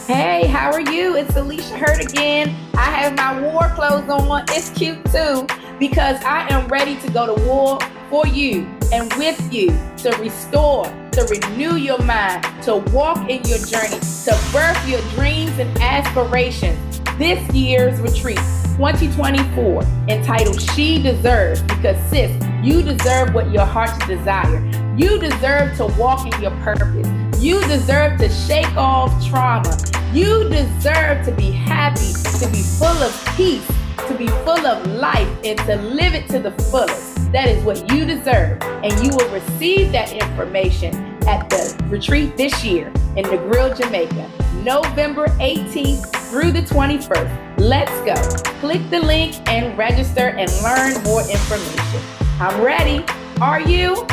Hey, how are you? It's Alicia Hurt again. I have my war clothes on. It's cute too because I am ready to go to war for you and with you to restore, to renew your mind, to walk in your journey, to birth your dreams and aspirations. This year's retreat, 2024, entitled She Deserves, because sis, you deserve what your heart's desire. You deserve to walk in your purpose. You deserve to shake off trauma. You deserve to be happy, to be full of peace, to be full of life, and to live it to the fullest. That is what you deserve. And you will receive that information at the retreat this year in the Grill, Jamaica, November 18th through the 21st. Let's go. Click the link and register and learn more information. I'm ready. Are you?